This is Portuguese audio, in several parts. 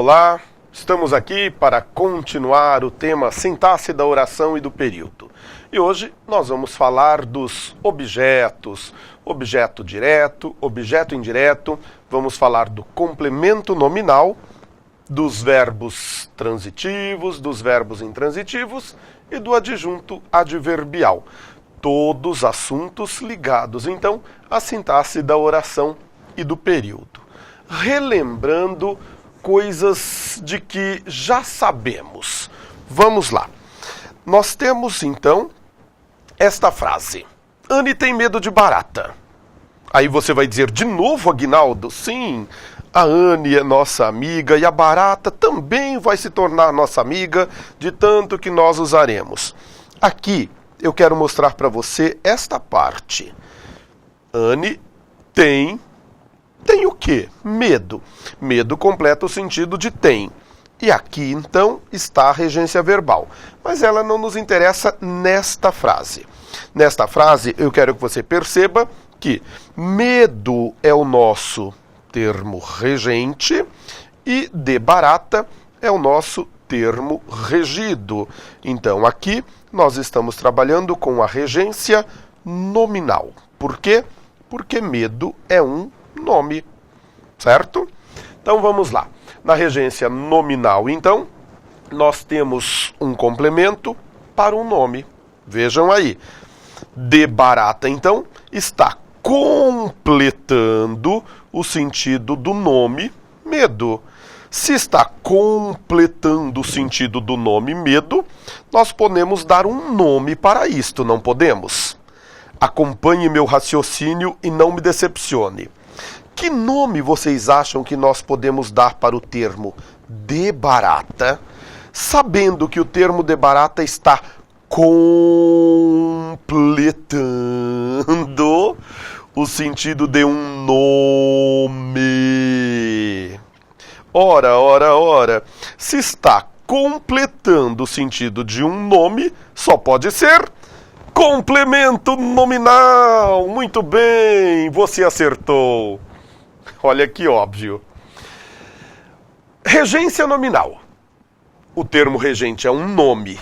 olá! Estamos aqui para continuar o tema sintaxe da oração e do período. E hoje nós vamos falar dos objetos, objeto direto, objeto indireto, vamos falar do complemento nominal, dos verbos transitivos, dos verbos intransitivos e do adjunto adverbial. Todos assuntos ligados, então, à sintaxe da oração e do período. Relembrando coisas de que já sabemos. Vamos lá. Nós temos, então, esta frase. Anne tem medo de barata. Aí você vai dizer, de novo, Aguinaldo? Sim, a Anne é nossa amiga e a barata também vai se tornar nossa amiga, de tanto que nós usaremos. Aqui, eu quero mostrar para você esta parte. Anne tem o quê? Medo. Medo completa o sentido de tem. E aqui, então, está a regência verbal. Mas ela não nos interessa nesta frase. Nesta frase, eu quero que você perceba que medo é o nosso termo regente e de barata é o nosso termo regido. Então, aqui, nós estamos trabalhando com a regência nominal. Por quê? Porque medo é um nome, certo? Então vamos lá. Na regência nominal, então, nós temos um complemento para um nome. Vejam aí. De barata, então, está completando o sentido do nome medo. Se está completando o sentido do nome medo, nós podemos dar um nome para isto, não podemos? Acompanhe meu raciocínio e não me decepcione. Que nome vocês acham que nós podemos dar para o termo de barata, sabendo que o termo de barata está completando o sentido de um nome? Ora. Se está completando o sentido de um nome, só pode ser complemento nominal. Muito bem, você acertou. Olha que óbvio. Regência nominal. O termo regente é um nome.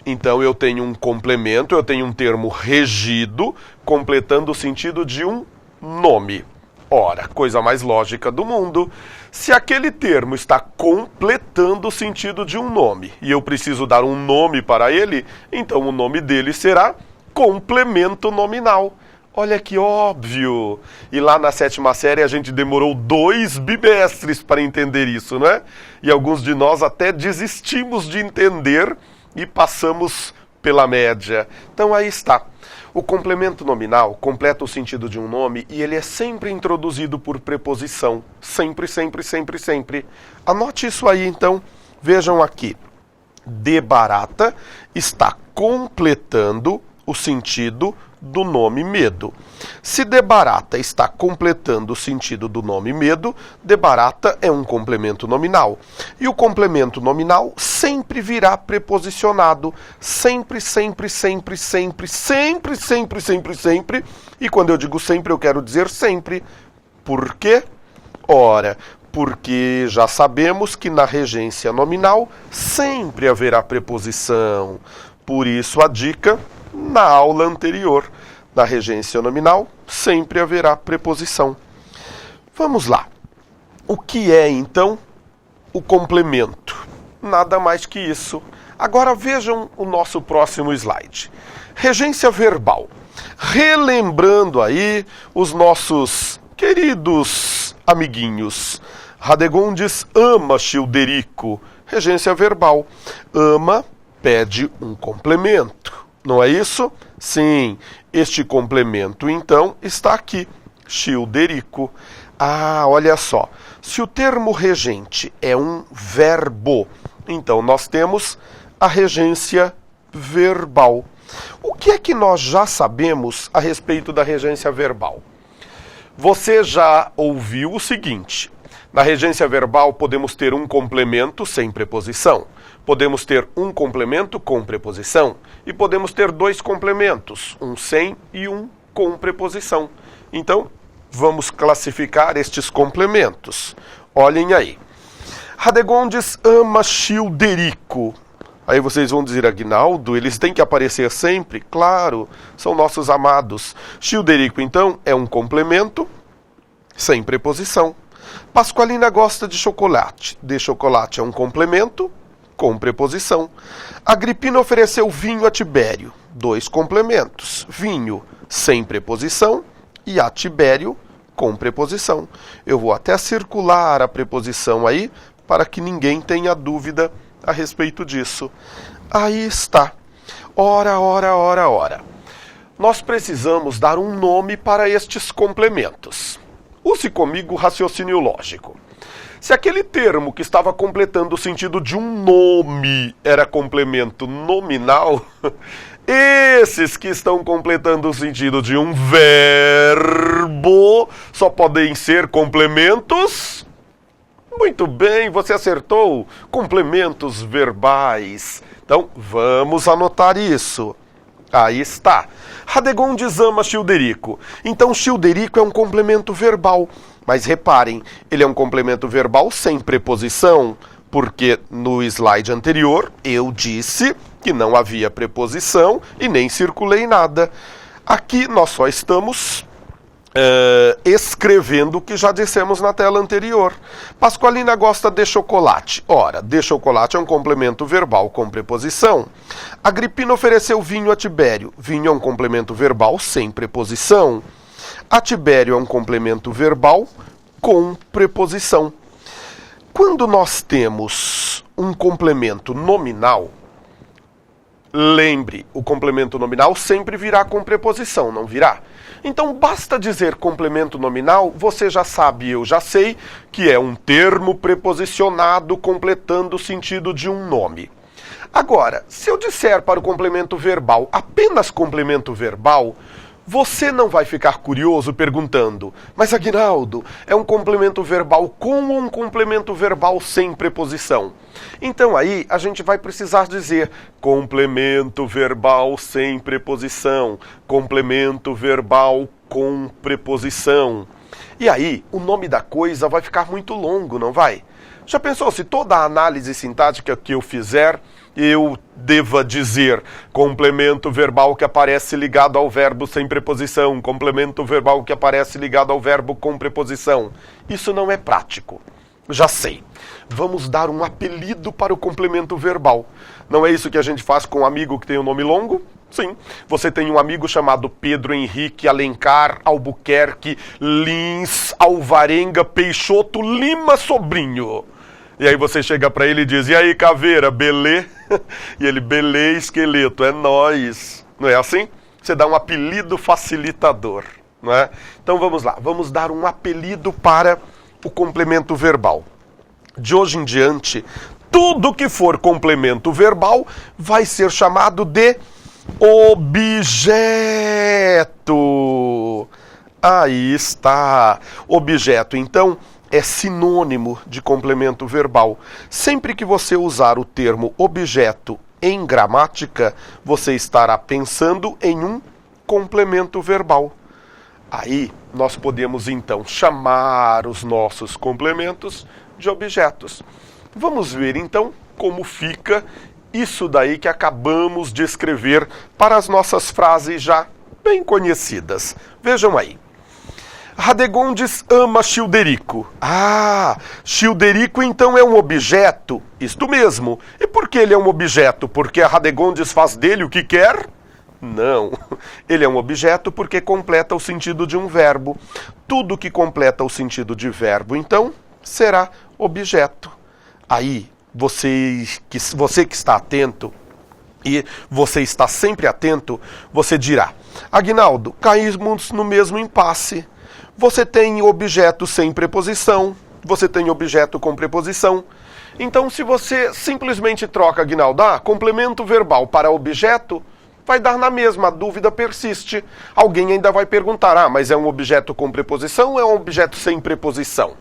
Então eu tenho um complemento, eu tenho um termo regido, completando o sentido de um nome. Ora, coisa mais lógica do mundo. Se aquele termo está completando o sentido de um nome e eu preciso dar um nome para ele, então o nome dele será complemento nominal. Olha que óbvio! E lá na 7ª série a gente demorou 2 bimestres para entender isso, não é? E alguns de nós até desistimos de entender e passamos pela média. Então aí está. O complemento nominal completa o sentido de um nome e ele é sempre introduzido por preposição. Sempre. Anote isso aí, então. Vejam aqui. De barata está completando o sentido do nome medo. Se de barata está completando o sentido do nome medo, de barata é um complemento nominal. E o complemento nominal sempre virá preposicionado. Sempre. E quando eu digo sempre, eu quero dizer sempre. Por quê? Ora, porque já sabemos que na regência nominal sempre haverá preposição. Por isso a dica na aula anterior. Na regência nominal, sempre haverá preposição. Vamos lá. O que é, então, o complemento? Nada mais que isso. Agora vejam o nosso próximo slide. Regência verbal. Relembrando aí os nossos queridos amiguinhos. Radegondes ama Childerico. Regência verbal. Ama pede um complemento. Não é isso? Sim, este complemento, então, está aqui. Childerico. Ah, olha só. Se o termo regente é um verbo, então nós temos a regência verbal. O que é que nós já sabemos a respeito da regência verbal? Você já ouviu o seguinte. Na regência verbal podemos ter um complemento sem preposição. Podemos ter um complemento com preposição. E podemos ter 2 complementos, um sem e um com preposição. Então, vamos classificar estes complementos. Olhem aí. Radegondes ama Childerico. Aí vocês vão dizer, Aguinaldo, eles têm que aparecer sempre? Claro, são nossos amados. Childerico, então, é um complemento sem preposição. Pasqualina gosta de chocolate. De chocolate é um complemento com preposição. Agripina ofereceu vinho a Tibério. 2 complementos. Vinho sem preposição e a Tibério com preposição. Eu vou até circular a preposição aí para que ninguém tenha dúvida a respeito disso. Aí está. Ora, ora, ora, ora. Nós precisamos dar um nome para estes complementos. Use comigo o raciocínio lógico. Se aquele termo que estava completando o sentido de um nome era complemento nominal, esses que estão completando o sentido de um verbo só podem ser complementos. Muito bem, você acertou. Complementos verbais. Então, vamos anotar isso. Aí está. Radegondes ama Childerico. Então, Childerico é um complemento verbal. Mas reparem, ele é um complemento verbal sem preposição, porque no slide anterior eu disse que não havia preposição e nem circulei nada. Aqui nós só estamos escrevendo o que já dissemos na tela anterior. Pasqualina gosta de chocolate. Ora, de chocolate é um complemento verbal com preposição. Agripina ofereceu vinho a Tibério. Vinho é um complemento verbal sem preposição. A Tibério é um complemento verbal com preposição. Quando nós temos um complemento nominal, lembre, o complemento nominal sempre virá com preposição, não virá? Então, basta dizer complemento nominal, você já sabe, eu já sei, que é um termo preposicionado completando o sentido de um nome. Agora, se eu disser para o complemento verbal apenas complemento verbal, você não vai ficar curioso perguntando, mas Aguinaldo, é um complemento verbal com ou um complemento verbal sem preposição? Então aí a gente vai precisar dizer complemento verbal sem preposição, complemento verbal com preposição. E aí o nome da coisa vai ficar muito longo, não vai? Já pensou se toda a análise sintática que eu fizer, eu deva dizer complemento verbal que aparece ligado ao verbo sem preposição, complemento verbal que aparece ligado ao verbo com preposição? Isso não é prático. Já sei. Vamos dar um apelido para o complemento verbal. Não é isso que a gente faz com um amigo que tem um nome longo? Sim. Você tem um amigo chamado Pedro Henrique Alencar Albuquerque Lins Alvarenga Peixoto Lima Sobrinho. E aí você chega para ele e diz, e aí, caveira, belê? E ele, belê, esqueleto, é nóis. Não é assim? Você dá um apelido facilitador, não é? Então vamos lá, vamos dar um apelido para o complemento verbal. De hoje em diante, tudo que for complemento verbal vai ser chamado de objeto. Aí está. Objeto, então, é sinônimo de complemento verbal. Sempre que você usar o termo objeto em gramática, você estará pensando em um complemento verbal. Aí nós podemos então chamar os nossos complementos de objetos. Vamos ver então como fica isso daí que acabamos de escrever para as nossas frases já bem conhecidas. Vejam aí. Radegondes ama Childerico. Ah, Childerico então é um objeto? Isto mesmo. E por que ele é um objeto? Porque a Radegondes faz dele o que quer? Não. Ele é um objeto porque completa o sentido de um verbo. Tudo que completa o sentido de verbo, então, será objeto. Aí, você que está atento, e você está sempre atento, você dirá, Aguinaldo, caímos no mesmo impasse. Você tem objeto sem preposição, você tem objeto com preposição. Então, se você simplesmente troca, Aguinaldo, complemento verbal para objeto, vai dar na mesma, a dúvida persiste. Alguém ainda vai perguntar, mas é um objeto com preposição ou é um objeto sem preposição?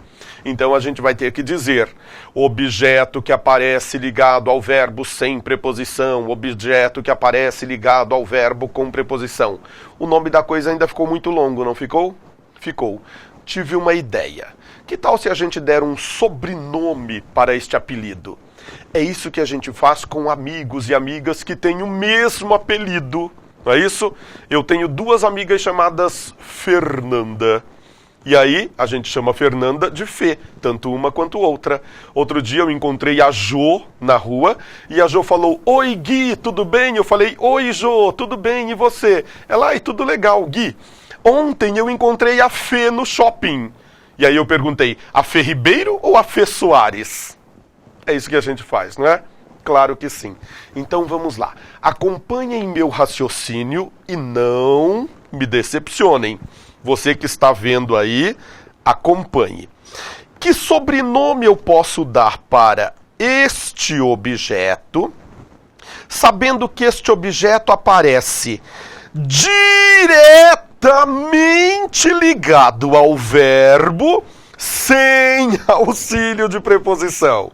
Então a gente vai ter que dizer objeto que aparece ligado ao verbo sem preposição, objeto que aparece ligado ao verbo com preposição. O nome da coisa ainda ficou muito longo, não ficou? Ficou. Tive uma ideia. Que tal se a gente der um sobrenome para este apelido? É isso que a gente faz com amigos e amigas que têm o mesmo apelido, não é isso? Eu tenho 2 amigas chamadas Fernanda. E aí, a gente chama Fernanda de Fê, tanto uma quanto outra. Outro dia eu encontrei a Jo na rua e a Jo falou: "Oi, Gui, tudo bem?" Eu falei: "Oi, Jo, tudo bem, e você?" Ela: "Ai, tudo legal, Gui. Ontem eu encontrei a Fê no shopping." E aí eu perguntei: a Fê Ribeiro ou a Fê Soares? É isso que a gente faz, não é? Claro que sim. Então vamos lá. Acompanhem meu raciocínio e não me decepcionem. Você que está vendo aí, acompanhe. Que sobrenome eu posso dar para este objeto, sabendo que este objeto aparece diretamente ligado ao verbo, sem auxílio de preposição?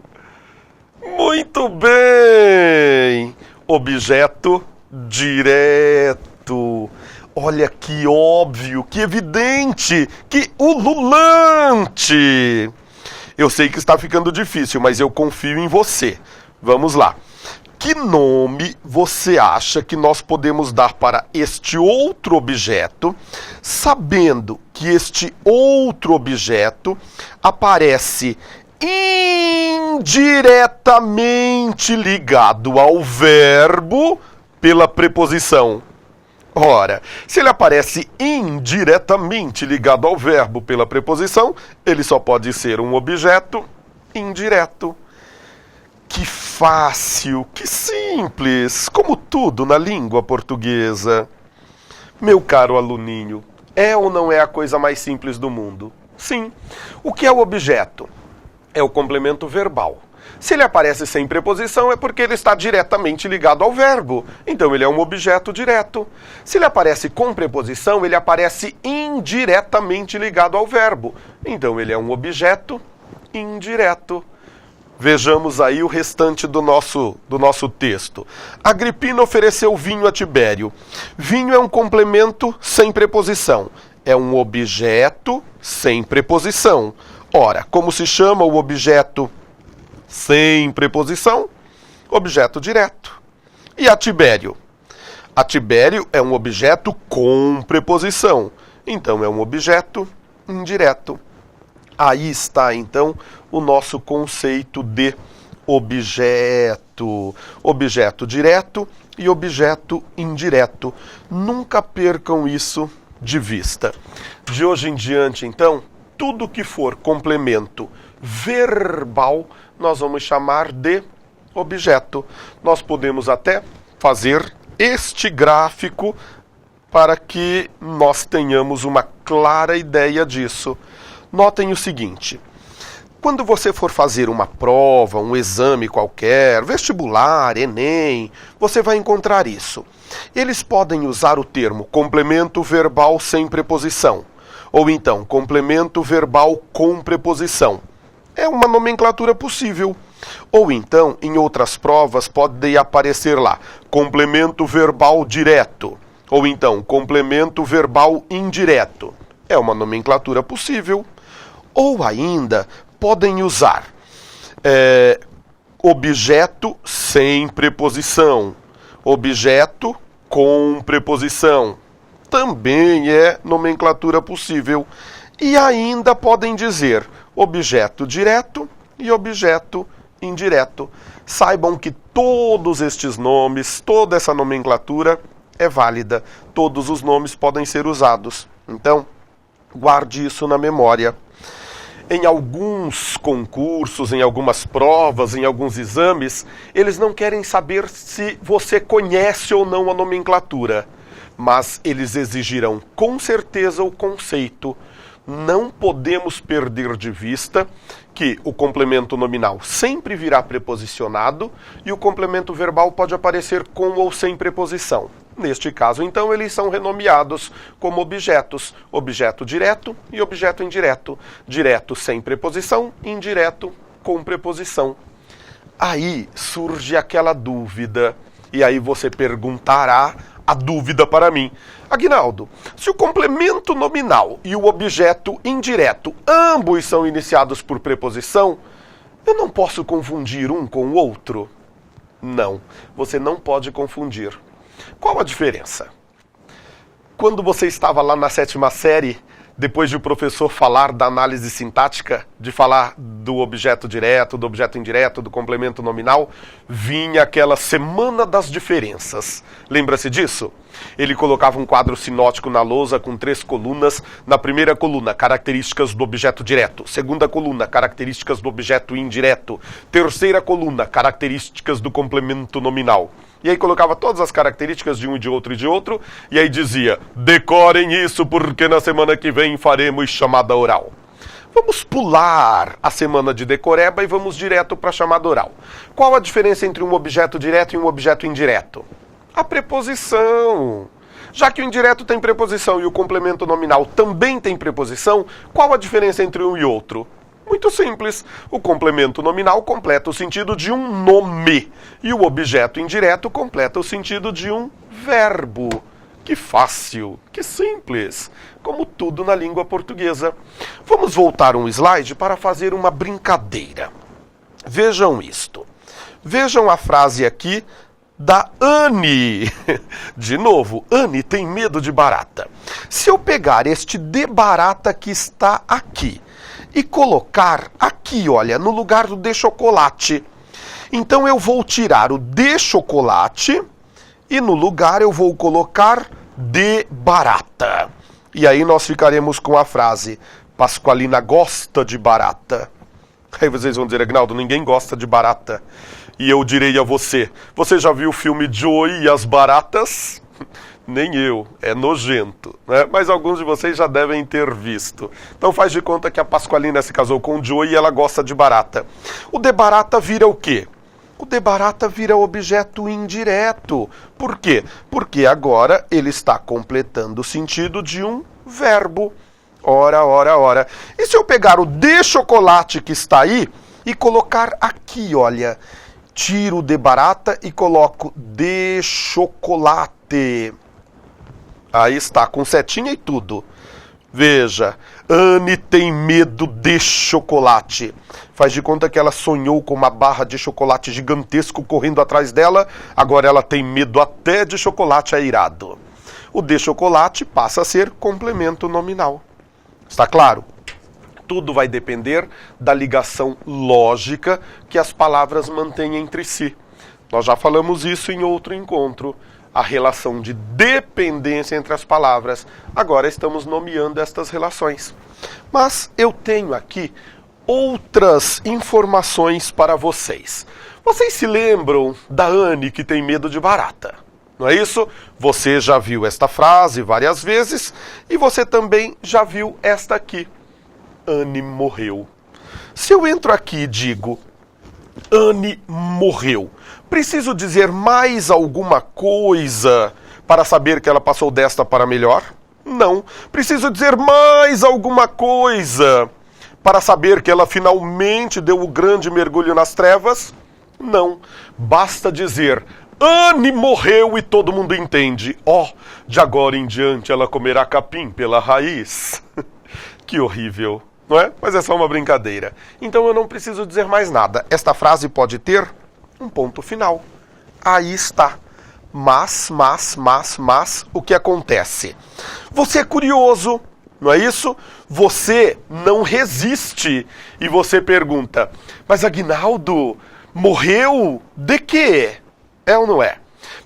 Muito bem! Objeto direto. Olha que óbvio, que evidente, que ululante! Eu sei que está ficando difícil, mas eu confio em você. Vamos lá. Que nome você acha que nós podemos dar para este outro objeto, sabendo que este outro objeto aparece indiretamente ligado ao verbo pela preposição? Ora, se ele aparece indiretamente ligado ao verbo pela preposição, ele só pode ser um objeto indireto. Que fácil, que simples, como tudo na língua portuguesa. Meu caro aluninho, é ou não é a coisa mais simples do mundo? Sim. O que é o objeto? É o complemento verbal. Se ele aparece sem preposição, é porque ele está diretamente ligado ao verbo. Então ele é um objeto direto. Se ele aparece com preposição, ele aparece indiretamente ligado ao verbo. Então ele é um objeto indireto. Vejamos aí o restante do nosso texto. Agripina ofereceu vinho a Tibério. Vinho é um complemento sem preposição. É um objeto sem preposição. Ora, como se chama o objeto sem preposição? Objeto direto. E a Tibério? A Tibério é um objeto com preposição. Então é um objeto indireto. Aí está, então, o nosso conceito de objeto. Objeto direto e objeto indireto. Nunca percam isso de vista. De hoje em diante, então, tudo que for complemento verbal, nós vamos chamar de objeto. Nós podemos até fazer este gráfico para que nós tenhamos uma clara ideia disso. Notem o seguinte: quando você for fazer uma prova, um exame qualquer, vestibular, Enem, você vai encontrar isso. Eles podem usar o termo complemento verbal sem preposição, ou então complemento verbal com preposição. É uma nomenclatura possível. Ou então, em outras provas, pode aparecer lá complemento verbal direto, ou então complemento verbal indireto. É uma nomenclatura possível. Ou ainda, podem usar objeto sem preposição, objeto com preposição. Também é nomenclatura possível. E ainda podem dizer objeto direto e objeto indireto. Saibam que todos estes nomes, toda essa nomenclatura é válida. Todos os nomes podem ser usados. Então, guarde isso na memória. Em alguns concursos, em algumas provas, em alguns exames, eles não querem saber se você conhece ou não a nomenclatura, mas eles exigirão com certeza o conceito. Não podemos perder de vista que o complemento nominal sempre virá preposicionado e o complemento verbal pode aparecer com ou sem preposição. Neste caso, então, eles são renomeados como objetos, objeto direto e objeto indireto. Direto sem preposição, indireto com preposição. Aí surge aquela dúvida, e aí você perguntará a dúvida para mim. Aguinaldo, se o complemento nominal e o objeto indireto, ambos são iniciados por preposição, eu não posso confundir um com o outro? Não, você não pode confundir. Qual a diferença? Quando você estava lá na 7ª série, depois de o professor falar da análise sintática, de falar do objeto direto, do objeto indireto, do complemento nominal, vinha aquela semana das diferenças. Lembra-se disso? Ele colocava um quadro sinótico na lousa com 3 colunas. Na primeira coluna, características do objeto direto. Segunda coluna, características do objeto indireto. Terceira coluna, características do complemento nominal. E aí colocava todas as características de um e de outro e de outro, e aí dizia, decorem isso porque na semana que vem faremos chamada oral. Vamos pular a semana de decoreba e vamos direto para a chamada oral. Qual a diferença entre um objeto direto e um objeto indireto? A preposição. Já que o indireto tem preposição e o complemento nominal também tem preposição, qual a diferença entre um e outro? Muito simples. O complemento nominal completa o sentido de um nome e o objeto indireto completa o sentido de um verbo. Que fácil, que simples, como tudo na língua portuguesa. Vamos voltar um slide para fazer uma brincadeira. Vejam isto. Vejam a frase aqui da Anne. De novo, Anne tem medo de barata. Se eu pegar este de barata que está aqui e colocar aqui, olha, no lugar do de chocolate, então eu vou tirar o de chocolate e no lugar eu vou colocar de barata. E aí nós ficaremos com a frase, Pasqualina gosta de barata. Aí vocês vão dizer, Aguinaldo, ninguém gosta de barata. E eu direi a você, você já viu o filme Joey e as baratas? Nem eu, é nojento, né? Mas alguns de vocês já devem ter visto. Então faz de conta que a Pasqualina se casou com o Joey e ela gosta de barata. O de barata vira o quê? O de barata vira objeto indireto. Por quê? Porque agora ele está completando o sentido de um verbo. Ora, ora, ora. E se eu pegar o de chocolate que está aí e colocar aqui, olha, tiro o de barata e coloco de chocolate. Aí está, com setinha e tudo. Veja, Anne tem medo de chocolate. Faz de conta que ela sonhou com uma barra de chocolate gigantesco correndo atrás dela. Agora ela tem medo até de chocolate, é irado. O de chocolate passa a ser complemento nominal. Está claro? Tudo vai depender da ligação lógica que as palavras mantêm entre si. Nós já falamos isso em outro encontro. A relação de dependência entre as palavras. Agora estamos nomeando estas relações. Mas eu tenho aqui outras informações para vocês. Vocês se lembram da Anne que tem medo de barata? Não é isso? Você já viu esta frase várias vezes e você também já viu esta aqui. Anne morreu. Se eu entro aqui e digo Anne morreu, preciso dizer mais alguma coisa para saber que ela passou desta para melhor? Não. Preciso dizer mais alguma coisa para saber que ela finalmente deu o grande mergulho nas trevas? Não. Basta dizer Anne morreu e todo mundo entende. De agora em diante ela comerá capim pela raiz. Que horrível, não é? Mas é só uma brincadeira. Então eu não preciso dizer mais nada. Esta frase pode ter um ponto final. Aí está. Mas, o que acontece? Você é curioso, não é isso? Você não resiste e você pergunta, mas Aguinaldo, morreu de quê? É ou não é?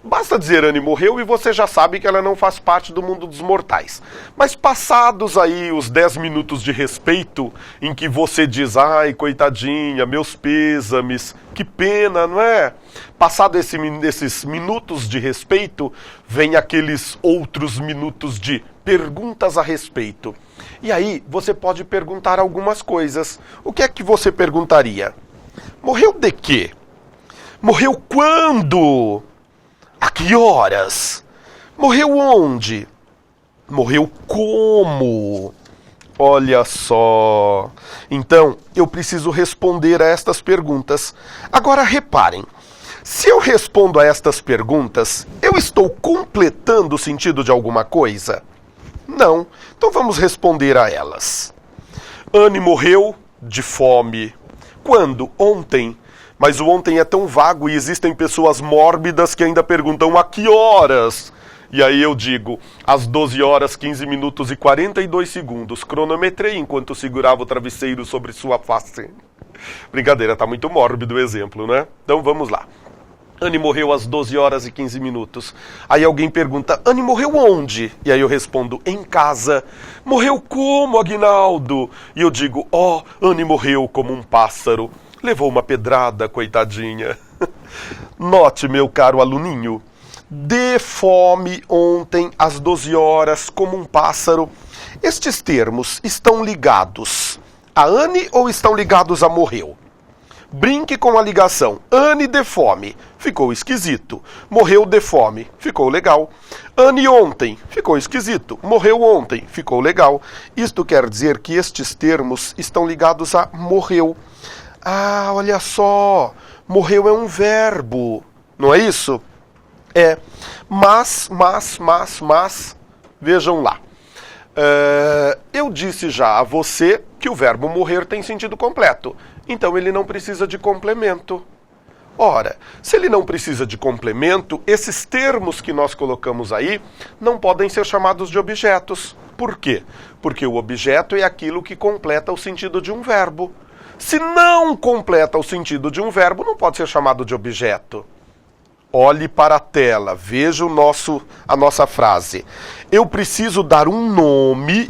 Basta dizer Anne morreu e você já sabe que ela não faz parte do mundo dos mortais. Mas passados aí os 10 minutos de respeito, em que você diz, ai, coitadinha, meus pêsames, que pena, não é? Passado esses minutos de respeito, vem aqueles outros minutos de perguntas a respeito. E aí você pode perguntar algumas coisas. O que é que você perguntaria? Morreu de quê? Morreu quando? A que horas? Morreu onde? Morreu como? Olha só. Então, eu preciso responder a estas perguntas. Agora, reparem. Se eu respondo a estas perguntas, eu estou completando o sentido de alguma coisa? Não. Então vamos responder a elas. Anne morreu de fome. Quando? Ontem. Mas o ontem é tão vago e existem pessoas mórbidas que ainda perguntam a que horas? E aí eu digo, às 12 horas, 15 minutos e 42 segundos. Cronometrei enquanto segurava o travesseiro sobre sua face. Brincadeira, tá muito mórbido o exemplo, né? Então vamos lá. Anne morreu às 12 horas e 15 minutos. Aí alguém pergunta, Anne morreu onde? E aí eu respondo, em casa. Morreu como, Aguinaldo? E eu digo, Anne morreu como um pássaro. Levou uma pedrada, coitadinha. Note, meu caro aluninho, de fome ontem às 12 horas como um pássaro. Estes termos estão ligados a Anne ou estão ligados a morreu? Brinque com a ligação. Anne de fome. Ficou esquisito. Morreu de fome. Ficou legal. Anne ontem. Ficou esquisito. Morreu ontem. Ficou legal. Isto quer dizer que estes termos estão ligados a morreu. Ah, olha só. Morreu é um verbo. Não é isso? É. Mas. Vejam lá. Eu disse já a você que o verbo morrer tem sentido completo. Então ele não precisa de complemento. Ora, se ele não precisa de complemento, esses termos que nós colocamos aí não podem ser chamados de objetos. Por quê? Porque o objeto é aquilo que completa o sentido de um verbo. Se não completa o sentido de um verbo, não pode ser chamado de objeto. Olhe para a tela, veja a nossa frase. Eu preciso dar um nome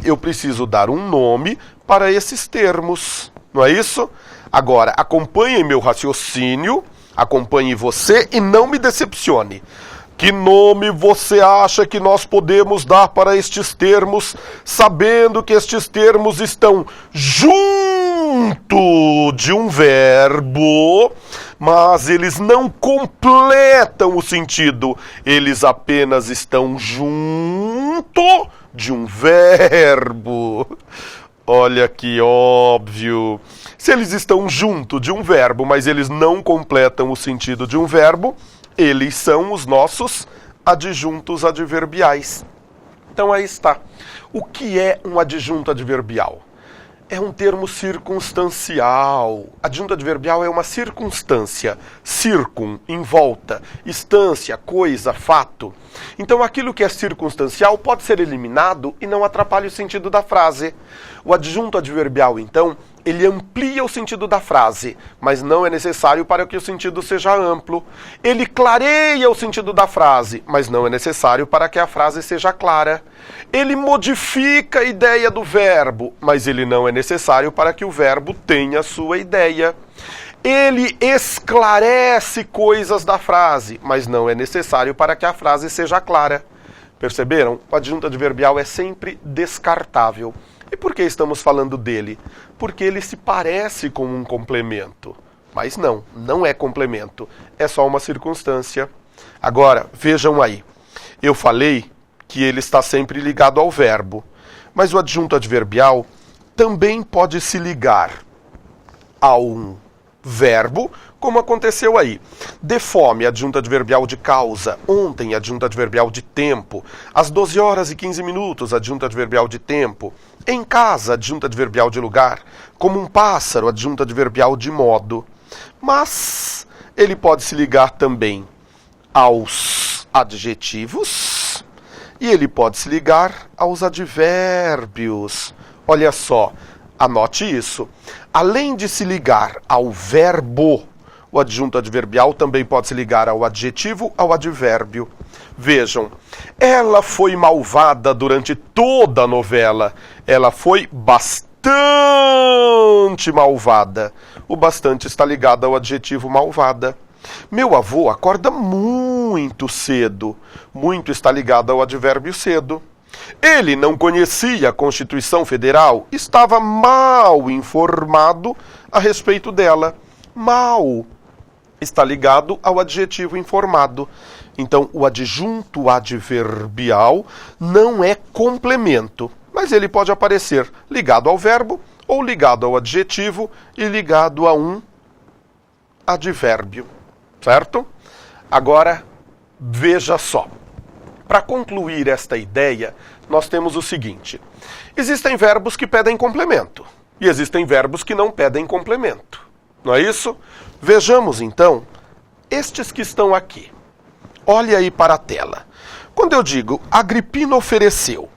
para esses termos. Não é isso? Agora, acompanhe meu raciocínio, acompanhe você e não me decepcione. Que nome você acha que nós podemos dar para estes termos, sabendo que estes termos estão junto de um verbo, mas eles não completam o sentido, eles apenas estão junto de um verbo. Olha que óbvio. Se eles estão junto de um verbo, mas eles não completam o sentido de um verbo, eles são os nossos adjuntos adverbiais. Então aí está. O que é um adjunto adverbial? É um termo circunstancial. Adjunto adverbial é uma circunstância. Circum, em volta. Estância, coisa, fato. Então aquilo que é circunstancial pode ser eliminado e não atrapalha o sentido da frase. O adjunto adverbial, então, ele amplia o sentido da frase, mas não é necessário para que o sentido seja amplo. Ele clareia o sentido da frase, mas não é necessário para que a frase seja clara. Ele modifica a ideia do verbo, mas ele não é necessário para que o verbo tenha a sua ideia. Ele esclarece coisas da frase, mas não é necessário para que a frase seja clara. Perceberam? O adjunto adverbial é sempre descartável. E por que estamos falando dele? Porque ele se parece com um complemento. Mas não é complemento. É só uma circunstância. Agora, vejam aí. Eu falei que ele está sempre ligado ao verbo. Mas o adjunto adverbial também pode se ligar a um verbo, como aconteceu aí. De fome, adjunto adverbial de causa. Ontem, adjunto adverbial de tempo. Às 12 horas e 15 minutos, adjunto adverbial de tempo. Em casa, adjunto adverbial de lugar. Como um pássaro, adjunto adverbial de modo. Mas ele pode se ligar também aos adjetivos e ele pode se ligar aos advérbios. Olha só, anote isso. Além de se ligar ao verbo, o adjunto adverbial também pode se ligar ao adjetivo, ao advérbio. Vejam, ela foi malvada durante toda a novela. Ela foi bastante malvada. O bastante está ligado ao adjetivo malvada. Meu avô acorda muito cedo. Muito está ligado ao advérbio cedo. Ele não conhecia a Constituição Federal, estava mal informado a respeito dela. Mal está ligado ao adjetivo informado. Então, o adjunto adverbial não é complemento, mas ele pode aparecer ligado ao verbo ou ligado ao adjetivo e ligado a um advérbio, certo? Agora, veja só. Para concluir esta ideia, nós temos o seguinte. Existem verbos que pedem complemento e existem verbos que não pedem complemento. Não é isso? Vejamos, então, estes que estão aqui. Olhe aí para a tela. Quando eu digo Agripina ofereceu,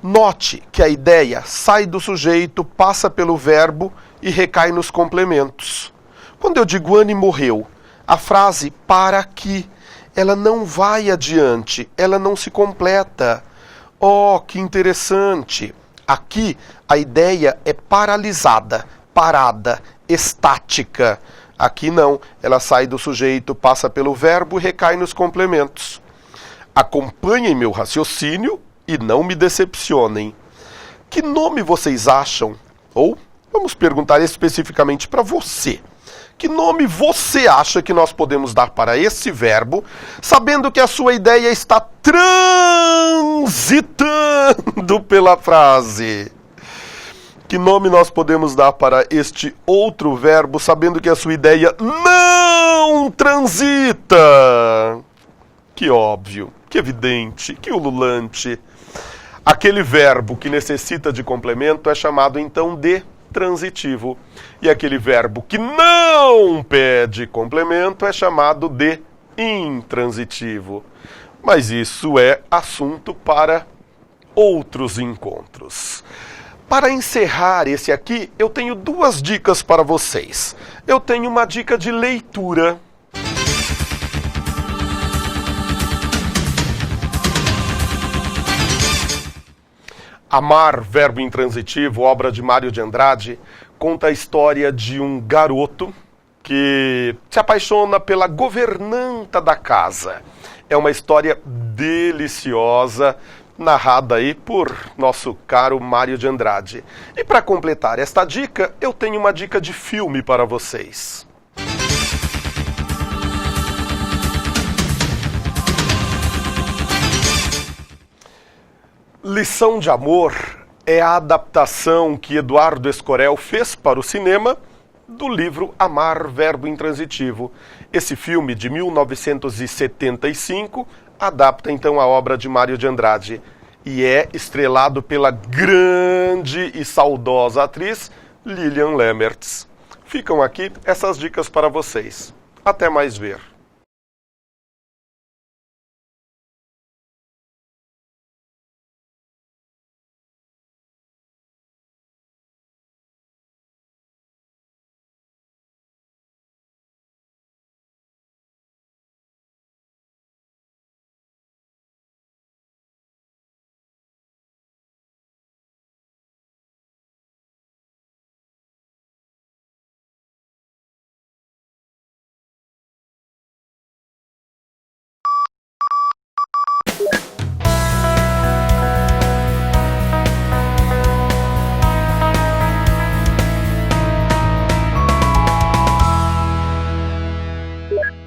note que a ideia sai do sujeito, passa pelo verbo e recai nos complementos. Quando eu digo Anne morreu, a frase para que, ela não vai adiante, ela não se completa. Oh, que interessante! Aqui a ideia é paralisada, parada, estática. Aqui não, ela sai do sujeito, passa pelo verbo e recai nos complementos. Acompanhem meu raciocínio e não me decepcionem. Que nome vocês acham? Ou, vamos perguntar especificamente para você. Que nome você acha que nós podemos dar para esse verbo, sabendo que a sua ideia está transitando pela frase? Que nome nós podemos dar para este outro verbo, sabendo que a sua ideia não transita? Que óbvio, que evidente, que ululante. Aquele verbo que necessita de complemento é chamado então de transitivo. E aquele verbo que não pede complemento é chamado de intransitivo. Mas isso é assunto para outros encontros. Para encerrar esse aqui, eu tenho duas dicas para vocês. Eu tenho uma dica de leitura. Amar, verbo intransitivo, obra de Mário de Andrade, conta a história de um garoto que se apaixona pela governanta da casa. É uma história deliciosa, narrada aí por nosso caro Mário de Andrade. E para completar esta dica, eu tenho uma dica de filme para vocês. Lição de Amor é a adaptação que Eduardo Escorel fez para o cinema do livro Amar, verbo intransitivo. Esse filme de 1975 adapta então a obra de Mário de Andrade e é estrelado pela grande e saudosa atriz Lilian Lemmertz. Ficam aqui essas dicas para vocês. Até mais ver.